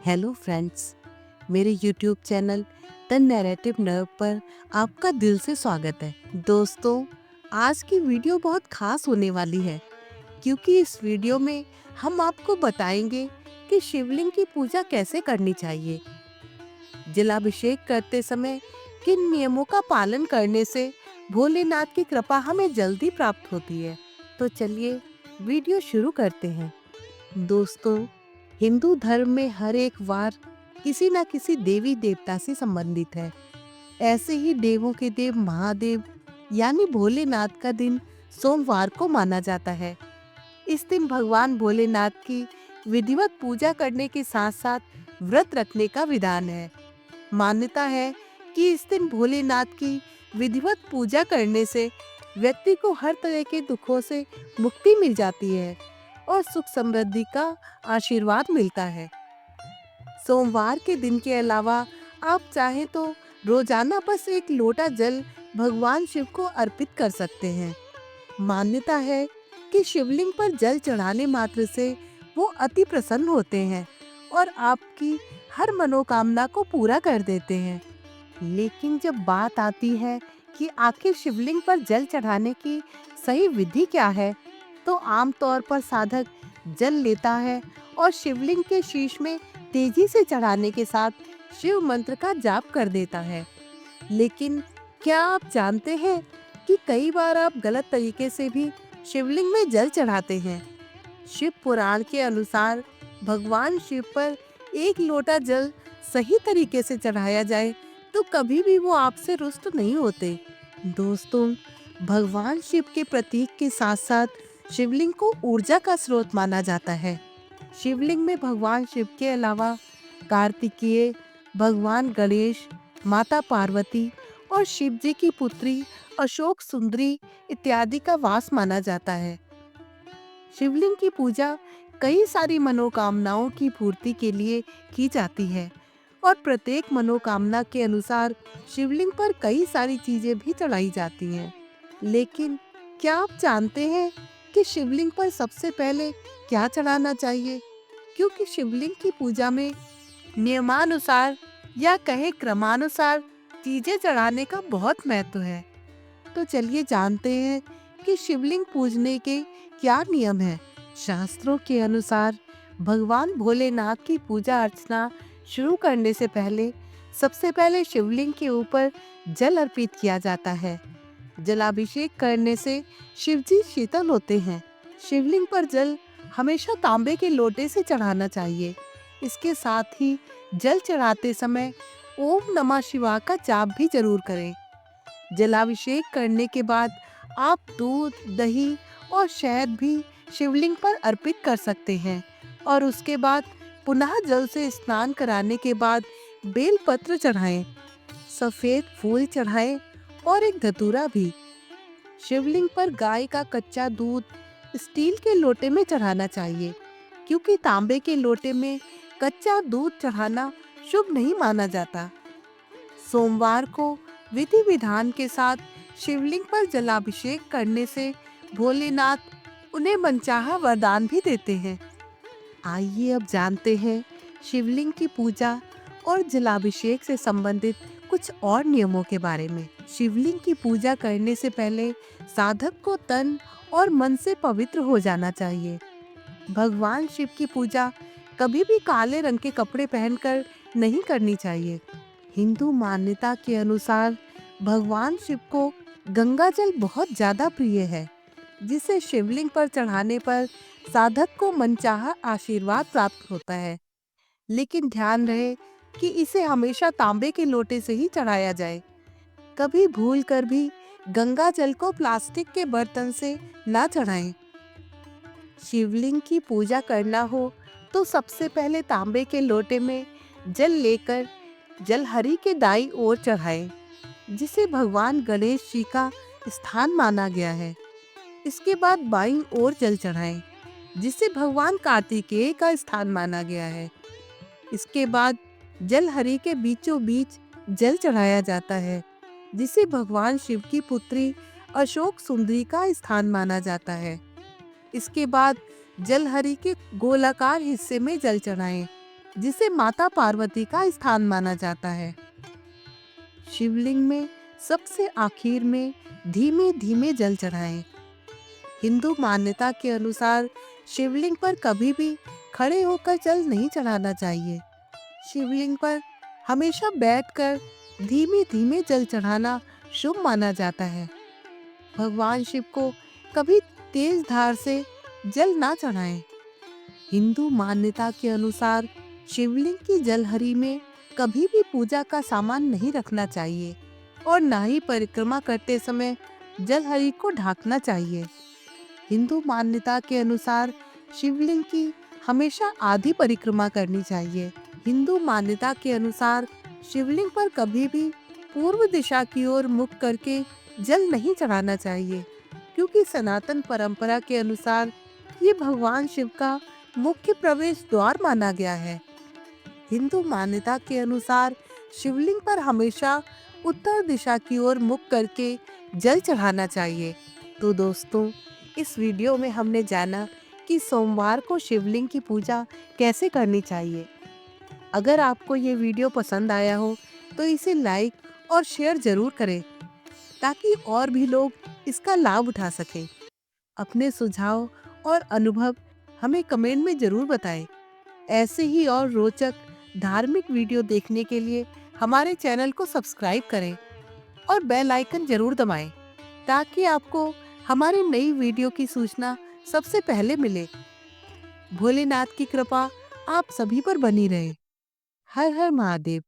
Hello friends, मेरे YouTube channel the narrative nerve पर आपका दिल से स्वागत है। दोस्तों, आज की वीडियो बहुत खास होने वाली है क्योंकि इस वीडियो में हम आपको बताएंगे कि शिवलिंग की पूजा कैसे करनी चाहिए। जलाभिषेक करते समय किन नियमों का पालन करने से भोलेनाथ की कृपा हमें जल्दी प्राप्त होती है। तो चलिए वीडियो शुरू करते हैं। दोस्तों, हिंदू धर्म में हर एक वार किसी न किसी देवी देवता से संबंधित है। ऐसे ही देवों के देव महादेव यानी भोलेनाथ का दिन सोमवार को माना जाता है। इस दिन भगवान भोलेनाथ की विधिवत पूजा करने के साथ साथ व्रत रखने का विधान है। मान्यता है कि इस दिन भोलेनाथ की विधिवत पूजा करने से व्यक्ति को हर तरह के दुखों से मुक्ति मिल जाती है और सुख समृद्धि का आशीर्वाद मिलता है। सोमवार के दिन के अलावा आप चाहें तो रोजाना बस एक लोटा जल भगवान शिव को अर्पित कर सकते हैं। मान्यता है कि शिवलिंग पर जल चढ़ाने मात्र से वो अति प्रसन्न होते हैं और आपकी हर मनोकामना को पूरा कर देते हैं। लेकिन जब बात आती है कि आखिर शिवलिंग पर जल चढ़ाने की सही विधि क्या है, तो आमतौर पर साधक जल लेता है और शिवलिंग के शीश में तेजी से चढ़ाने के साथ शिव मंत्र का जाप कर देता है। लेकिन क्या आप जानते हैं कि कई बार आप गलत तरीके से भी शिवलिंग में जल चढ़ाते हैं। शिव पुराण के अनुसार भगवान शिव पर एक लोटा जल सही तरीके से चढ़ाया जाए तो कभी भी वो आपसे रुष्ट नहीं होते। दोस्तों, भगवान शिव के प्रतीक के साथ साथ शिवलिंग को ऊर्जा का स्रोत माना जाता है। शिवलिंग में भगवान शिव के अलावा कार्तिकेय, भगवान गणेश, माता पार्वती और शिव जी की पुत्री अशोक सुंदरी इत्यादि का वास माना जाता है। शिवलिंग की पूजा कई सारी मनोकामनाओं की पूर्ति के लिए की जाती है और प्रत्येक मनोकामना के अनुसार शिवलिंग पर कई सारी चीजें भी चढ़ाई जाती हैं। लेकिन क्या आप जानते हैं कि शिवलिंग पर सबसे पहले क्या चढ़ाना चाहिए? क्योंकि शिवलिंग की पूजा में नियमानुसार या कहे क्रमानुसार चीजें चढ़ाने का बहुत महत्व है। तो चलिए जानते हैं कि शिवलिंग पूजने के क्या नियम हैं। शास्त्रों के अनुसार भगवान भोलेनाथ की पूजा अर्चना शुरू करने से पहले सबसे पहले शिवलिंग के ऊपर जल अर्पित किया जाता है। जलाभिषेक करने से शिवजी शीतल होते हैं। शिवलिंग पर जल हमेशा तांबे के लोटे से चढ़ाना चाहिए। इसके साथ ही जल चढ़ाते समय ओम नमः शिवाय का जाप भी जरूर करें। जलाभिषेक करने के बाद आप दूध, दही और शहद भी शिवलिंग पर अर्पित कर सकते हैं और उसके बाद पुनः जल से स्नान कराने के बाद बेलपत्र चढ़ाएं, सफेद फूल चढ़ाएं और एक धतूरा भी। शिवलिंग पर गाय का कच्चा दूध स्टील के लोटे में चढ़ाना चाहिए क्योंकि तांबे के लोटे में कच्चा दूध चढ़ाना शुभ नहीं माना जाता। सोमवार को विधि विधान के साथ शिवलिंग पर जलाभिषेक करने से भोलेनाथ उन्हें मनचाहा वरदान भी देते हैं। आइए अब जानते हैं शिवलिंग की पूजा और जलाभिषेक से संबंधित कुछ और नियमों के बारे में। शिवलिंग की पूजा करने से पहले साधक को तन और मन से पवित्र हो जाना चाहिए। भगवान शिव की पूजा कभी भी काले रंग के कपड़े पहनकर नहीं करनी चाहिए। हिंदू मान्यता के अनुसार भगवान शिव को गंगा जल बहुत ज्यादा प्रिय है, जिसे शिवलिंग पर चढ़ाने पर साधक को मनचाहा आशीर्वाद प्राप्त होता है। लेकिन ध्यान रहे कि इसे हमेशा तांबे के लोटे से ही चढ़ाया जाए। कभी भूल कर भी गंगा जल को प्लास्टिक के बर्तन से ना चढ़ाएं। शिवलिंग की पूजा करना हो तो सबसे पहले तांबे के लोटे में जल लेकर जलहरी के दाईं ओर चढ़ाएं, जिसे भगवान गणेश जी का स्थान माना गया है। इसके बाद बाईं ओर जल चढ़ाएं, जिसे भगवान कार्तिकेय का स्थान माना गया है। इसके बाद जलहरी के बीचों बीच जल चढ़ाया जाता है, जिसे भगवान शिव की पुत्री अशोक सुंदरी का स्थान माना जाता है। इसके बाद जलहरी के गोलाकार हिस्से में जल चढ़ाएं, जिसे माता पार्वती का स्थान माना जाता है। शिवलिंग में सबसे आखिर में धीमे धीमे जल चढ़ाएं। हिंदू मान्यता के अनुसार शिवलिंग पर कभी भी खड़े होकर जल नहीं चढ़ाना चाहिए। शिवलिंग पर हमेशा बैठकर धीमे धीमे जल चढ़ाना शुभ माना जाता है। भगवान शिव को कभी तेज धार से जल ना चढ़ाएं। हिंदू मान्यता के अनुसार शिवलिंग की जलहरी में कभी भी पूजा का सामान नहीं रखना चाहिए और ना ही परिक्रमा करते समय जलहरी को ढकना चाहिए। हिंदू मान्यता के अनुसार शिवलिंग की हमेशा आधी परिक्रमा करनी चाहिए। हिंदू मान्यता के अनुसार शिवलिंग पर कभी भी पूर्व दिशा की ओर मुख करके जल नहीं चढ़ाना चाहिए, क्योंकि सनातन परंपरा के अनुसार ये भगवान शिव का मुख्य प्रवेश द्वार माना गया है। हिंदू मान्यता के अनुसार शिवलिंग पर हमेशा उत्तर दिशा की ओर मुख करके जल चढ़ाना चाहिए। तो दोस्तों, इस वीडियो में हमने जाना कि सोमवार को शिवलिंग की पूजा कैसे करनी चाहिए। अगर आपको ये वीडियो पसंद आया हो तो इसे लाइक और शेयर जरूर करें, ताकि और भी लोग इसका लाभ उठा सकें। अपने सुझाव और अनुभव हमें कमेंट में जरूर बताएं। ऐसे ही और रोचक धार्मिक वीडियो देखने के लिए हमारे चैनल को सब्सक्राइब करें और बेल आइकन जरूर दबाएं, ताकि आपको हमारी नई वीडियो की सूचना सबसे पहले मिले। भोलेनाथ की कृपा आप सभी पर बनी रहे। हर हर महादेव।